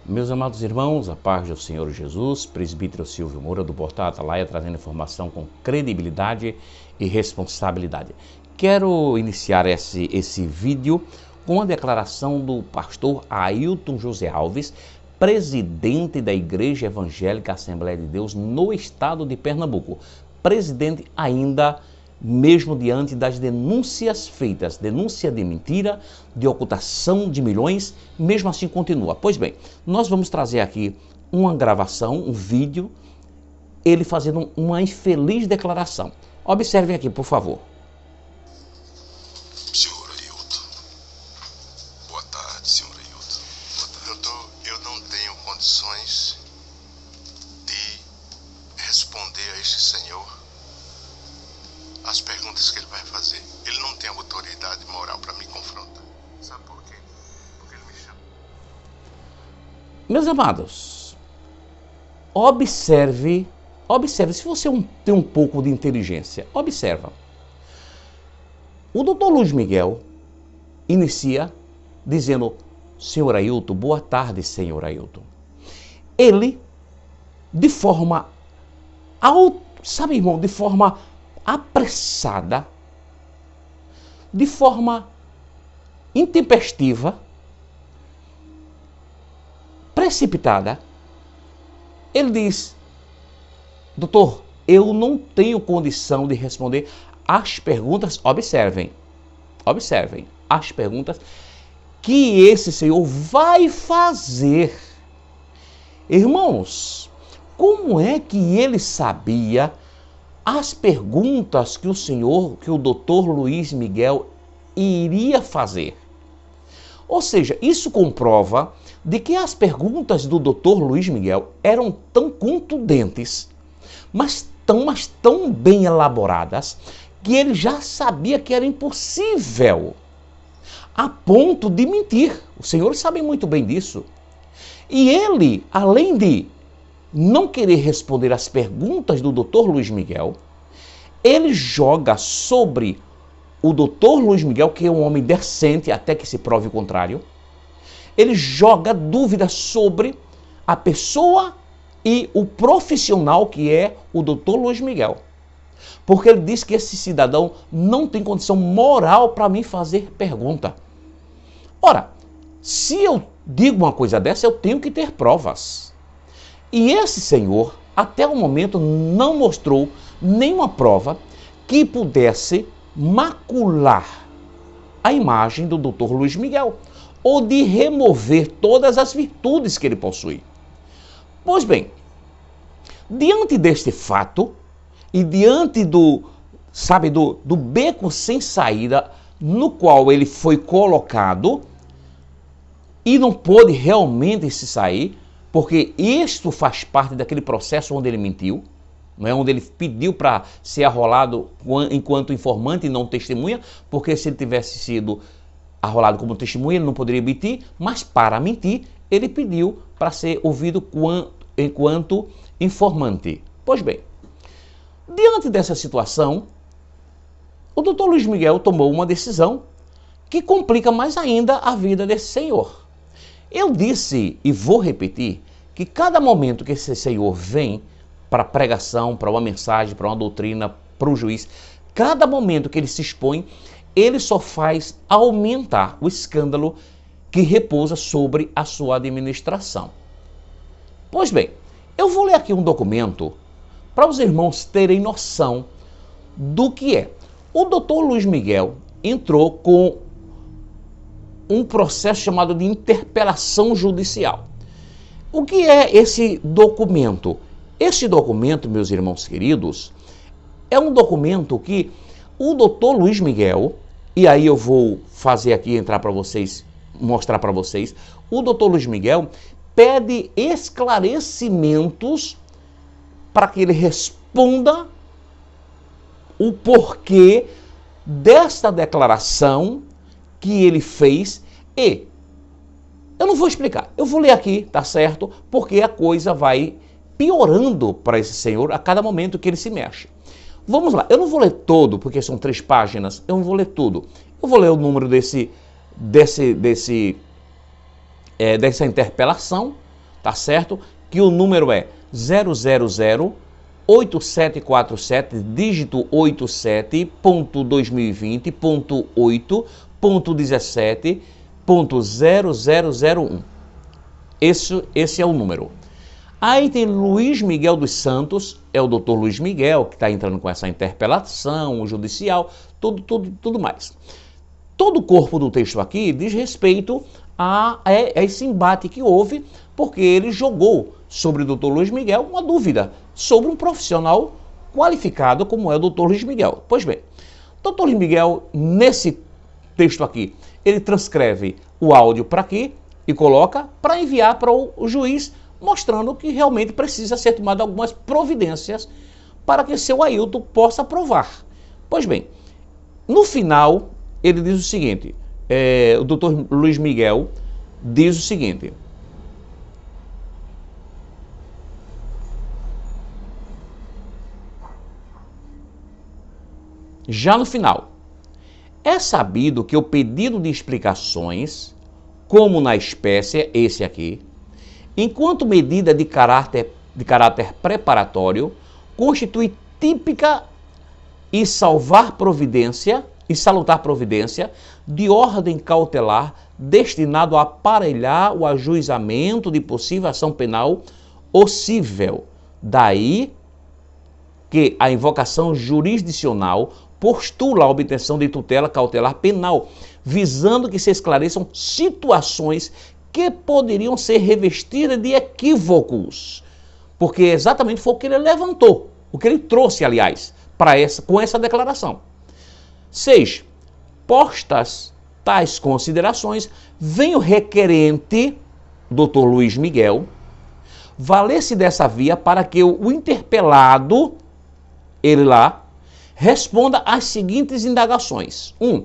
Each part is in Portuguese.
Meus amados irmãos, a paz do Senhor Jesus, presbítero Silvio Moura do Portal Atalaia, trazendo informação com credibilidade e responsabilidade. Quero iniciar esse vídeo com a declaração do pastor Ailton José Alves, presidente da Igreja Evangélica Assembleia de Deus no estado de Pernambuco. Presidente ainda mesmo diante das denúncias feitas, denúncia de mentira, de ocultação de milhões, mesmo assim continua. Pois bem, nós vamos trazer aqui uma gravação, um vídeo, ele fazendo uma infeliz declaração. Observem aqui, por favor. Senhor Ailton. Boa tarde, senhor Ailton. Doutor, eu não tenho condições de responder a este senhor as perguntas que ele vai fazer. Ele não tem autoridade moral para me confrontar. Sabe por quê? Porque ele me chama. Meus amados, observe, se você tem um pouco de inteligência, observa. O doutor Luiz Miguel inicia dizendo: senhor Ailton, boa tarde, senhor Ailton. Ele, de forma, sabe, irmão, de forma apressada, de forma intempestiva, precipitada, ele diz: doutor, eu não tenho condição de responder as perguntas, observem, as perguntas que esse senhor vai fazer. Irmãos, como é que ele sabia as perguntas que o doutor Luiz Miguel iria fazer? Ou seja, isso comprova de que as perguntas do doutor Luiz Miguel eram tão contundentes, mas tão bem elaboradas, que ele já sabia que era impossível, a ponto de mentir. Os senhores sabem muito bem disso. E ele, além de não querer responder às perguntas do doutor Luiz Miguel, ele joga sobre o doutor Luiz Miguel, que é um homem decente até que se prove o contrário, ele joga dúvidas sobre a pessoa e o profissional que é o doutor Luiz Miguel. Porque ele diz que esse cidadão não tem condição moral para me fazer pergunta. Ora, se eu digo uma coisa dessa, eu tenho que ter provas. E esse senhor, até o momento, não mostrou nenhuma prova que pudesse macular a imagem do Dr. Luiz Miguel, ou de remover todas as virtudes que ele possui. Pois bem, diante deste fato, e diante do beco sem saída no qual ele foi colocado, e não pôde realmente se sair, porque isto faz parte daquele processo onde ele mentiu, não é? Onde ele pediu para ser arrolado enquanto informante e não testemunha, porque se ele tivesse sido arrolado como testemunha, ele não poderia mentir, mas para mentir, ele pediu para ser ouvido enquanto informante. Pois bem, diante dessa situação, o doutor Luiz Miguel tomou uma decisão que complica mais ainda a vida desse senhor. Eu disse, e vou repetir, que cada momento que esse senhor vem para a pregação, para uma mensagem, para uma doutrina, para o juiz, cada momento que ele se expõe, ele só faz aumentar o escândalo que repousa sobre a sua administração. Pois bem, eu vou ler aqui um documento para os irmãos terem noção do que é. O doutor Luiz Miguel entrou com um processo chamado de interpelação judicial. O que é esse documento? Esse documento, meus irmãos queridos, é um documento que o doutor Luiz Miguel, e aí eu vou fazer aqui entrar para vocês, mostrar para vocês, o doutor Luiz Miguel pede esclarecimentos para que ele responda o porquê desta declaração que ele fez. E eu não vou explicar, eu vou ler aqui, tá certo? Porque a coisa vai piorando para esse senhor a cada momento que ele se mexe. Vamos lá, eu não vou ler todo, porque são 3 páginas, eu não vou ler tudo. Eu vou ler o número dessa interpelação tá certo? Que o número é 0008747, dígito 87.2020.8.17.0001. Esse é o número. Aí tem Luiz Miguel dos Santos, é o doutor Luiz Miguel, que está entrando com essa interpelação judicial, tudo mais. Todo o corpo do texto aqui diz respeito a esse embate que houve, porque ele jogou sobre o doutor Luiz Miguel uma dúvida sobre um profissional qualificado como é o doutor Luiz Miguel. Pois bem, o doutor Luiz Miguel, nesse texto aqui, ele transcreve o áudio para aqui e coloca para enviar para o juiz, mostrando que realmente precisa ser tomado algumas providências para que seu Ailton possa provar. Pois bem, no final, ele diz o seguinte, o doutor Luiz Miguel diz o seguinte: já no final, é sabido que o pedido de explicações, como na espécie, esse aqui, enquanto medida de caráter preparatório, constitui típica e salutar providência de ordem cautelar destinado a aparelhar o ajuizamento de possível ação penal ou cível. Daí que a invocação jurisdicional postula a obtenção de tutela cautelar penal, visando que se esclareçam situações que poderiam ser revestidas de equívocos, porque exatamente foi o que ele levantou, o que ele trouxe, aliás, com essa declaração. 6. Postas tais considerações, vem o requerente, Dr. Luiz Miguel, valer-se dessa via para que o interpelado, ele lá, responda às seguintes indagações. 1.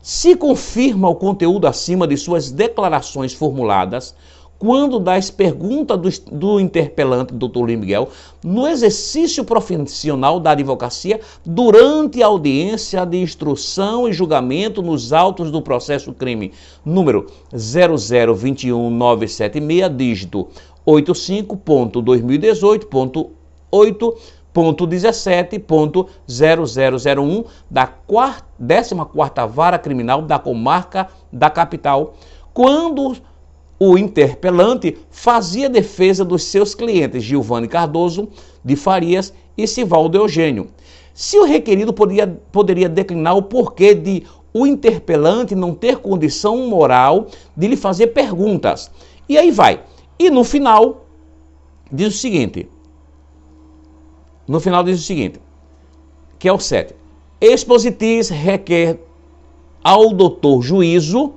Se confirma o conteúdo acima de suas declarações formuladas quando das perguntas do interpelante, Dr. Luiz Miguel, no exercício profissional da advocacia durante a audiência de instrução e julgamento nos autos do processo crime número 0021976, dígito 85.2018.8.17.0001 da 14ª Vara Criminal da Comarca da Capital, quando o interpelante fazia defesa dos seus clientes Gilvane Cardoso de Farias e Sivaldo Eugênio. Se o requerido poderia declinar o porquê de o interpelante não ter condição moral de lhe fazer perguntas. E aí vai. E no final diz o seguinte, que é o 7. Expositis requer ao doutor juízo,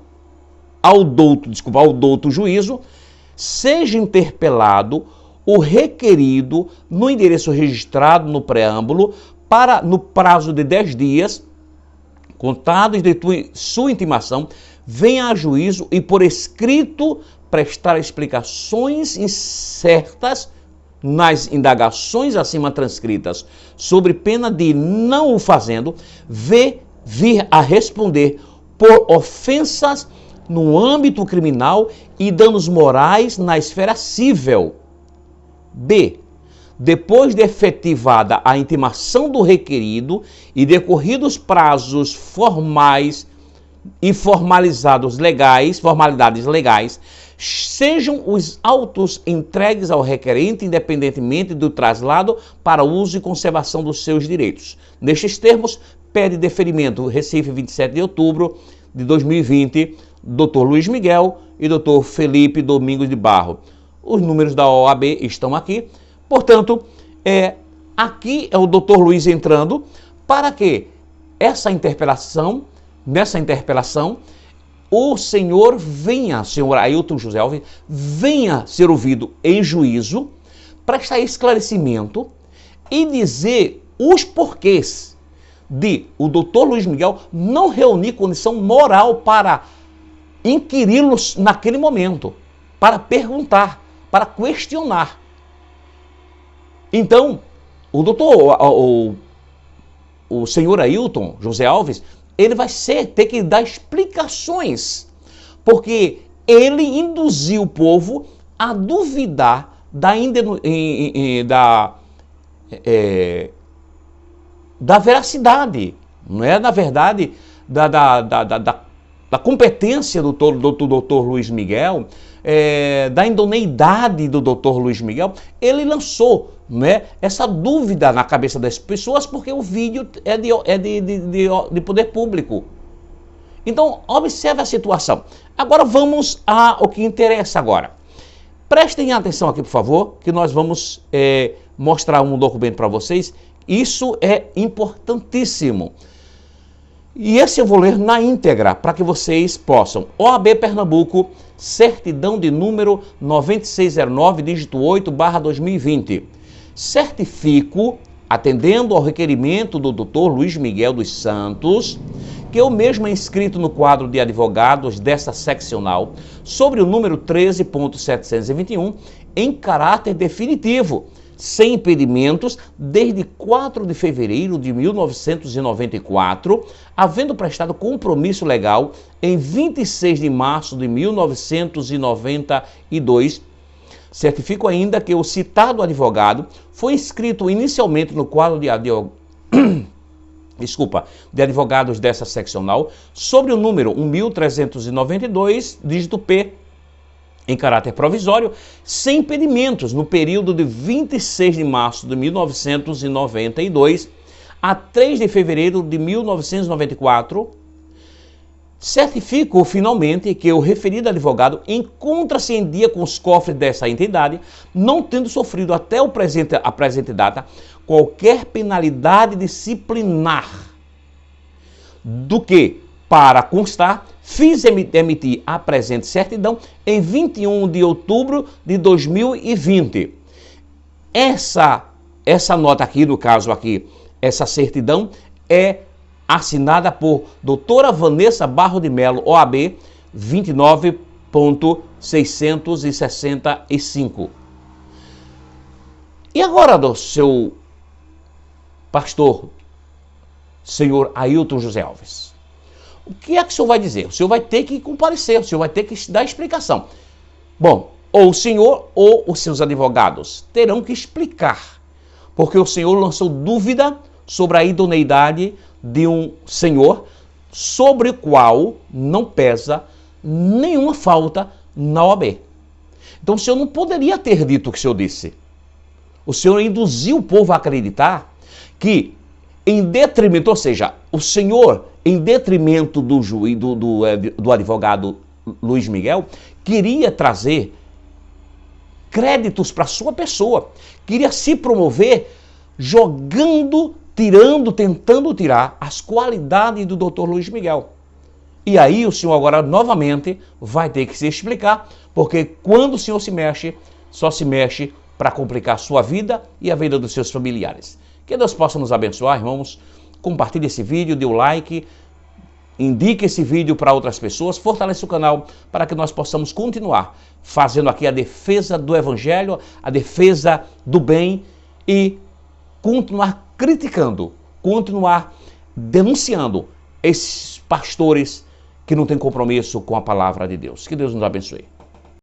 seja interpelado o requerido no endereço registrado no preâmbulo no prazo de 10 dias, contados de sua intimação, venha a juízo e por escrito prestar explicações incertas nas indagações acima transcritas, sobre pena de, não o fazendo, vir a responder por ofensas no âmbito criminal e danos morais na esfera cível. B. Depois de efetivada a intimação do requerido e decorridos prazos formais e formalidades legais, sejam os autos entregues ao requerente independentemente do traslado para uso e conservação dos seus direitos. Nestes termos, pede deferimento Recife, 27 de outubro de 2020, Dr. Luiz Miguel e Dr. Felipe Domingos de Barro. Os números da OAB estão aqui. Portanto, aqui é o Dr. Luiz entrando para que nessa interpelação, o senhor Ailton José Alves, venha ser ouvido em juízo, prestar esclarecimento e dizer os porquês de o doutor Luiz Miguel não reunir condição moral para inquiri-los naquele momento, para perguntar, para questionar. Então, o senhor Ailton José Alves, ele vai ter que dar explicações, porque ele induziu o povo a duvidar da veracidade, não é? Na verdade, da competência do doutor Luiz Miguel, da idoneidade do doutor Luiz Miguel. Ele lançou, né, essa dúvida na cabeça das pessoas, porque o vídeo é de poder público. Então, observe a situação. Agora vamos ao que interessa agora. Prestem atenção aqui, por favor, que nós vamos mostrar um documento para vocês. Isso é importantíssimo. E esse eu vou ler na íntegra, para que vocês possam. OAB Pernambuco, certidão de número 9609, dígito 8/2020. Certifico, atendendo ao requerimento do Dr. Luiz Miguel dos Santos, que eu mesmo é inscrito no quadro de advogados desta seccional, sobre o número 13.721, em caráter definitivo, sem impedimentos, desde 4 de fevereiro de 1994, havendo prestado compromisso legal em 26 de março de 1992. Certifico ainda que o citado advogado foi inscrito inicialmente no quadro de advogados dessa seccional, sobre o número 1392, dígito P, em caráter provisório, sem impedimentos, no período de 26 de março de 1992 a 3 de fevereiro de 1994, certifico finalmente que o referido advogado encontra-se em dia com os cofres dessa entidade, não tendo sofrido até a presente data qualquer penalidade disciplinar, do que, para constar, fiz emitir a presente certidão em 21 de outubro de 2020. Essa nota aqui, no caso aqui, essa certidão é assinada por doutora Vanessa Barro de Melo, OAB 29.665. E agora, do seu pastor, senhor Ailton José Alves, o que é que o senhor vai dizer? O senhor vai ter que comparecer, o senhor vai ter que dar explicação. Bom, ou o senhor ou os seus advogados terão que explicar, porque o senhor lançou dúvida sobre a idoneidade de um senhor sobre o qual não pesa nenhuma falta na OAB. Então o senhor não poderia ter dito o que o senhor disse. O senhor induziu o povo a acreditar que, em detrimento, ou seja, o senhor, em detrimento do juiz, do advogado Luiz Miguel, queria trazer créditos para sua pessoa, queria se promover tentando tirar as qualidades do Dr. Luiz Miguel. E aí o senhor agora novamente vai ter que se explicar, porque quando o senhor se mexe, só se mexe para complicar a sua vida e a vida dos seus familiares. Que Deus possa nos abençoar, irmãos. Compartilhe esse vídeo, dê o like, indique esse vídeo para outras pessoas, fortaleça o canal para que nós possamos continuar fazendo aqui a defesa do Evangelho, a defesa do bem e continuar criticando, continuar denunciando esses pastores que não têm compromisso com a palavra de Deus. Que Deus nos abençoe.